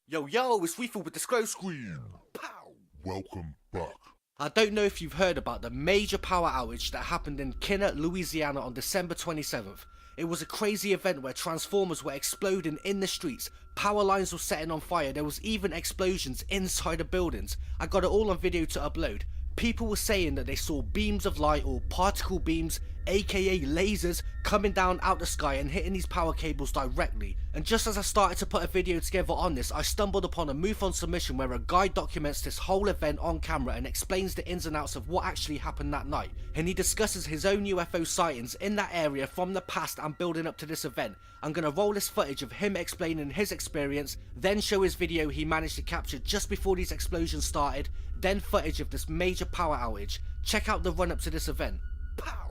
Yo, it's Weeful with the scroll screen. Pow! Welcome back. I don't know if you've heard about the major power outage that happened in Kinner, Louisiana on December 27th. It was a crazy event where transformers were exploding in the streets, power lines were setting on fire, there was even explosions inside the buildings. I got it all on video to upload. People were saying that they saw beams of light or particle beams, aka lasers, coming down out the sky and hitting these power cables directly. And just as I started to put a video together on this, I stumbled upon a MUFON submission where a guy documents this whole event on camera and explains the ins and outs of what actually happened that night. And he discusses his own UFO sightings in that area from the past and building up to this event. I'm gonna roll this footage of him explaining his experience, then show his video he managed to capture just before these explosions started, then footage of this major power outage. Check out the run up to this event. Pow!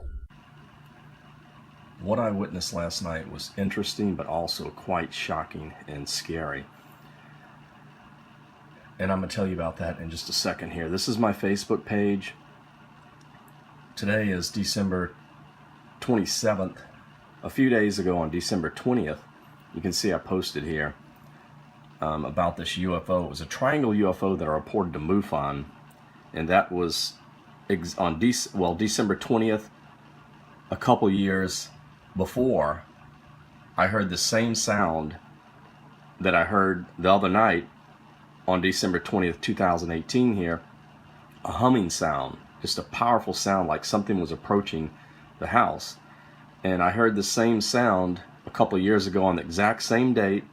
What I witnessed last night was interesting, but also quite shocking and scary. And I'm going to tell you about that in just a second here. This is my Facebook page. Today is December 27th. A few days ago on December 20th, you can see I posted here about this UFO. It was a triangle UFO that I reported to MUFON, and that was on December 20th, a couple years before. I heard the same sound that I heard the other night on December 20th, 2018 here, a humming sound, just a powerful sound like something was approaching the house. And I heard the same sound a couple years ago on the exact same date,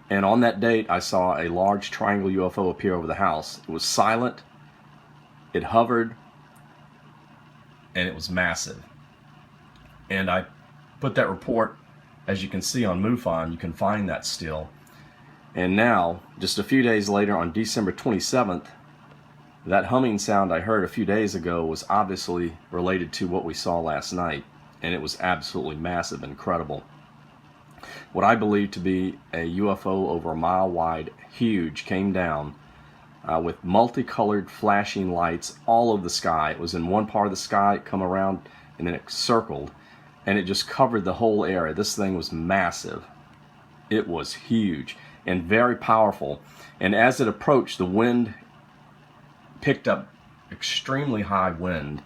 and on that date I saw a large triangle UFO appear over the house. It was silent, it hovered, and it was massive. And I put that report, as you can see on MUFON, you can find that still. And now, just a few days later on December 27th, that humming sound I heard a few days ago was obviously related to what we saw last night. And it was absolutely massive, incredible. What I believe to be a UFO over a mile wide, huge, came down with multicolored flashing lights all over the sky. It was in one part of the sky, it come around, and then it circled. And it just covered the whole area. This thing was massive. It was huge and very powerful. And as it approached, the wind picked up extremely high wind.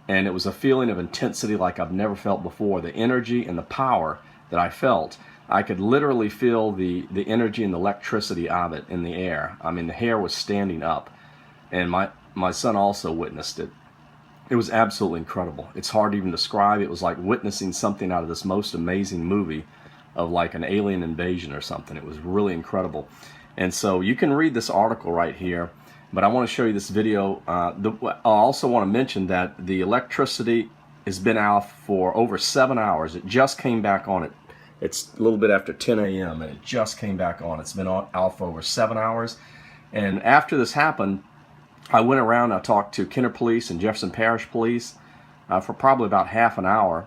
And it was a feeling of intensity like I've never felt before. The energy and the power that I felt, I could literally feel the energy and the electricity of it in the air. I mean, the hair was standing up. And my son also witnessed it. It was absolutely incredible. It's hard to even describe. It was like witnessing something out of this most amazing movie of like an alien invasion or something. It was really incredible. And so you can read this article right here, but I want to show you this video. I also want to mention that the electricity has been out for over 7 hours. It just came back on. It's a little bit after 10 a.m. and it just came back on. It's been out for over 7 hours. And after this happened, I went around, I talked to Kinner Police and Jefferson Parish Police for probably about half an hour.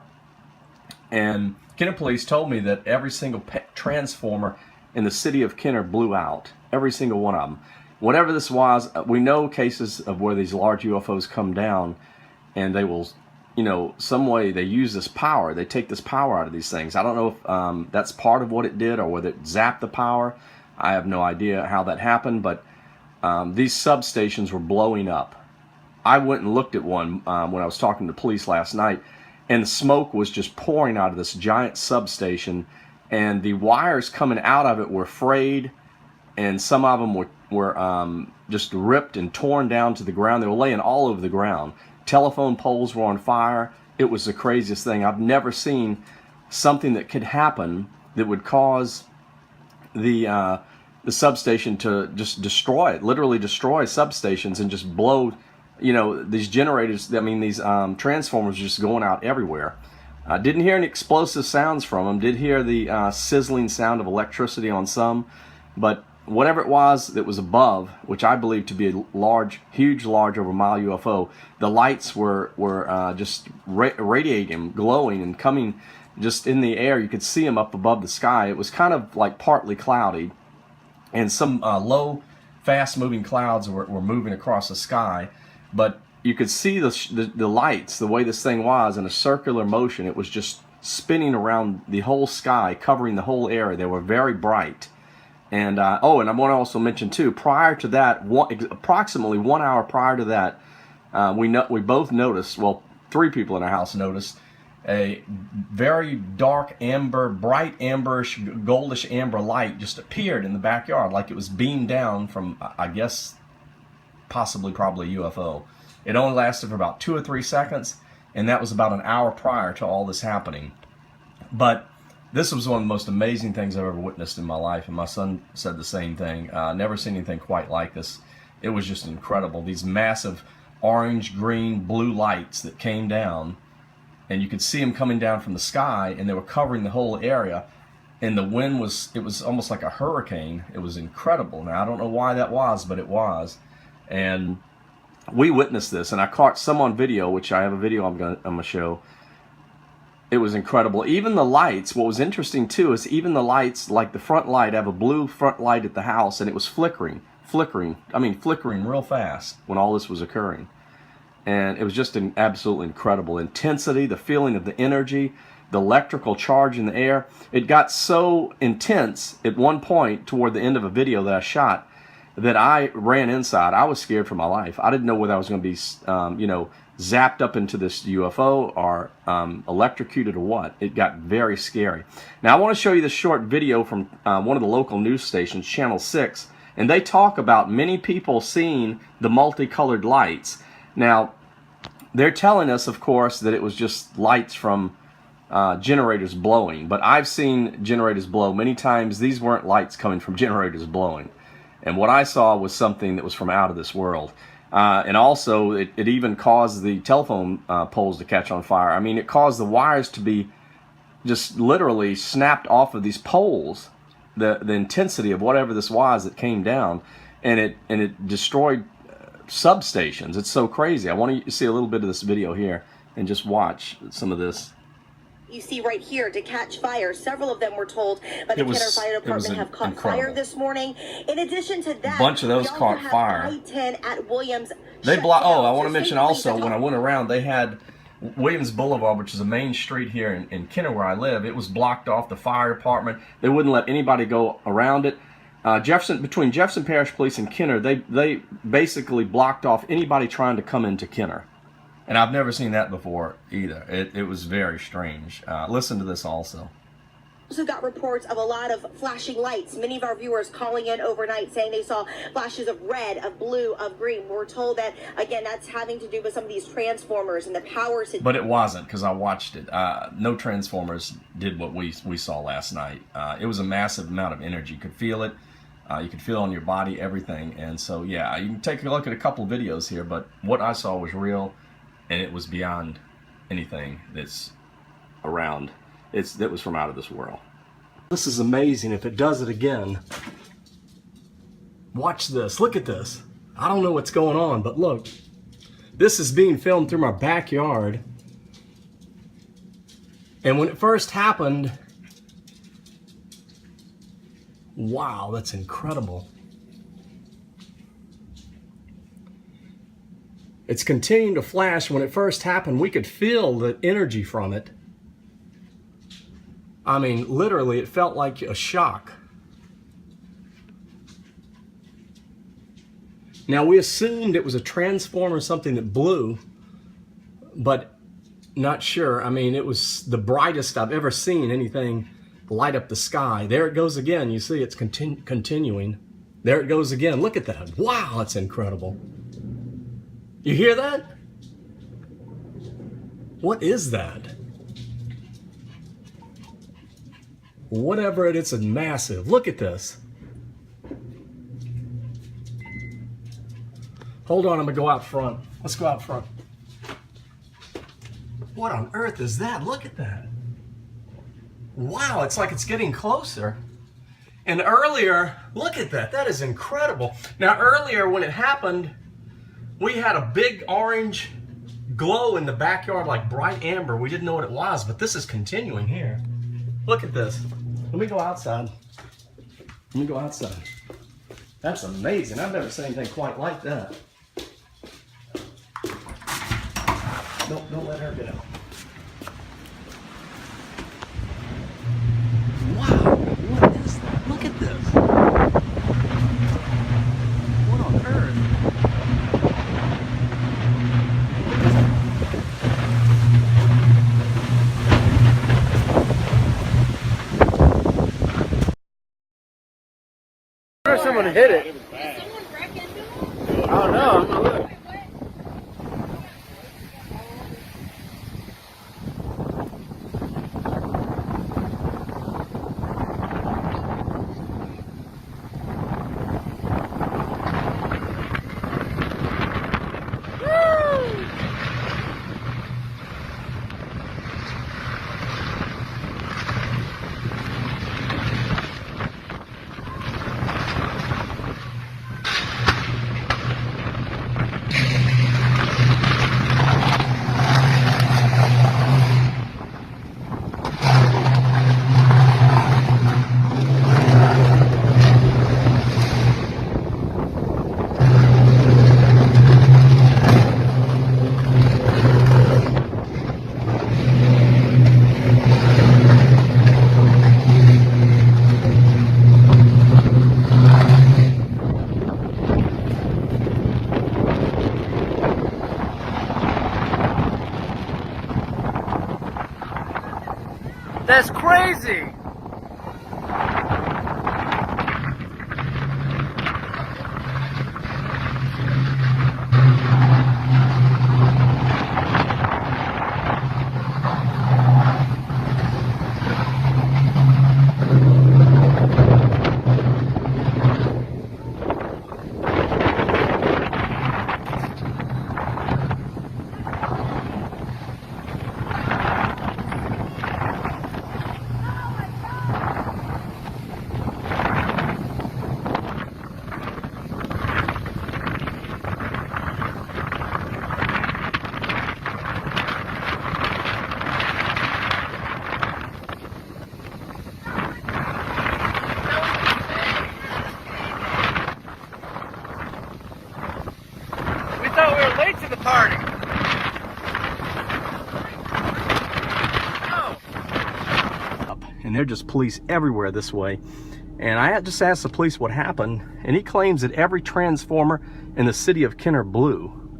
And Kinner Police told me that every single transformer in the city of Kinner blew out. Every single one of them. Whatever this was, we know cases of where these large UFOs come down and they will, some way they use this power. They take this power out of these things. I don't know if that's part of what it did or whether it zapped the power. I have no idea how that happened, but these substations were blowing up. I went and looked at one when I was talking to the police last night, and the smoke was just pouring out of this giant substation, and the wires coming out of it were frayed, and some of them were just ripped and torn down to the ground. They were laying all over the ground. Telephone poles were on fire. It was the craziest thing. I've never seen something that could happen that would cause the substation to just destroy it, literally destroy substations and just blow, these generators, these transformers just going out everywhere. I didn't hear any explosive sounds from them, did hear the sizzling sound of electricity on some, but whatever it was that was above, which I believe to be a huge, large over a mile UFO, the lights were just radiating, glowing and coming just in the air. You could see them up above the sky. It was kind of like partly cloudy. And some low, fast-moving clouds were moving across the sky, but you could see the lights, the way this thing was, in a circular motion. It was just spinning around the whole sky, covering the whole area. They were very bright. And oh, and I want to also mention too, prior to that, approximately 1 hour prior to that, we both noticed, well, 3 people in our house noticed, a very dark amber, bright amberish, goldish amber light just appeared in the backyard, like it was beamed down from, I guess, probably a UFO. It only lasted for about 2 or 3 seconds, and that was about an hour prior to all this happening. But this was one of the most amazing things I've ever witnessed in my life, and my son said the same thing. Never seen anything quite like this. It was just incredible. These massive orange, green, blue lights that came down, and you could see them coming down from the sky, and they were covering the whole area. And the wind it was almost like a hurricane. It was incredible. Now, I don't know why that was, but it was. And we witnessed this, and I caught some on video, which I have a video I'm gonna show. It was incredible. Even the lights, what was interesting too is even the lights, like the front light, I have a blue front light at the house, and it was flickering real fast when all this was occurring. And it was just an absolutely incredible intensity, the feeling of the energy, the electrical charge in the air. It got so intense at one point toward the end of a video that I shot that I ran inside. I was scared for my life. I didn't know whether I was going to be, zapped up into this UFO or electrocuted or what. It got very scary. Now, I want to show you this short video from one of the local news stations, Channel 6, and they talk about many people seeing the multicolored lights. Now, they're telling us, of course, that it was just lights from generators blowing, but I've seen generators blow many times. These weren't lights coming from generators blowing. And what I saw was something that was from out of this world. And also, it even caused the telephone poles to catch on fire. I mean, it caused the wires to be just literally snapped off of these poles. The intensity of whatever this was that came down, and it destroyed substations. It's so crazy. I want you to see a little bit of this video here and just watch some of this. You see right here to catch fire. Several of them were told by the Kenner Fire Department have caught fire this morning. In addition to that, a bunch of those caught fire. I-10 at Williams. They blocked. Oh, I want to mention also, when I went around, they had Williams Boulevard, which is a main street here in Kenner where I live. It was blocked off. The fire department, they wouldn't let anybody go around it. Between Jefferson Parish Police and Kenner, they basically blocked off anybody trying to come into Kenner. And I've never seen that before either. It was very strange. Listen to this also. Also got reports of a lot of flashing lights. Many of our viewers calling in overnight saying they saw flashes of red, of blue, of green. We're told that, again, that's having to do with some of these transformers and the power. But it wasn't, because I watched it. No transformers did what we saw last night. It was a massive amount of energy. You could feel it. You could feel it on your body, everything. And so, yeah, you can take a look at a couple videos here, but what I saw was real, and it was beyond anything that's around. That was from out of this world. This is amazing if it does it again. Watch this. Look at this. I don't know what's going on, but look. This is being filmed through my backyard. And when it first happened, wow, that's incredible. It's continuing to flash. When it first happened, we could feel the energy from it. I mean, literally, it felt like a shock. Now, we assumed it was a transformer, something that blew, but not sure. I mean, it was the brightest I've ever seen anything light up the sky. There it goes again. You see, it's continuing. There it goes again. Look at that. Wow, that's incredible. You hear that? What is that? Whatever it is, it's massive. Look at this. Hold on, I'm gonna go out front. Let's go out front. What on earth is that? Look at that. Wow, it's like it's getting closer. And earlier, look at that. That is incredible. Now earlier when it happened, we had a big orange glow in the backyard, like bright amber. We didn't know what it was, but this is continuing here. Look at this. Let me go outside. Let me go outside. That's amazing. I've never seen anything quite like that. Don't let her get out. this? What on earth? Someone hit it. I don't know. I'm gonna look. That's crazy! Thought we were late to the party. And they're just police everywhere this way. And I just asked the police what happened, and he claims that every transformer in the city of Kenner blew.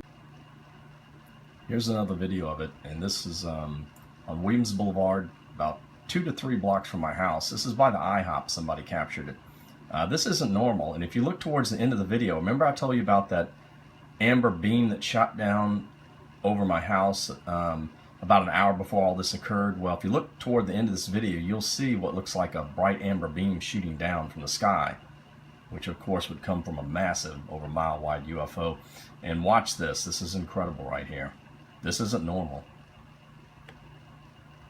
Here's another video of it, and this is on Williams Boulevard, about 2 to 3 blocks from my house. This is by the IHOP. Somebody captured it. This isn't normal, and if you look towards the end of the video, remember I told you about that amber beam that shot down over my house about an hour before all this occurred? Well, if you look toward the end of this video, you'll see what looks like a bright amber beam shooting down from the sky, which of course would come from a massive, over mile wide UFO. And watch this. This is incredible right here. This isn't normal.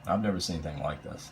I've never seen anything like this.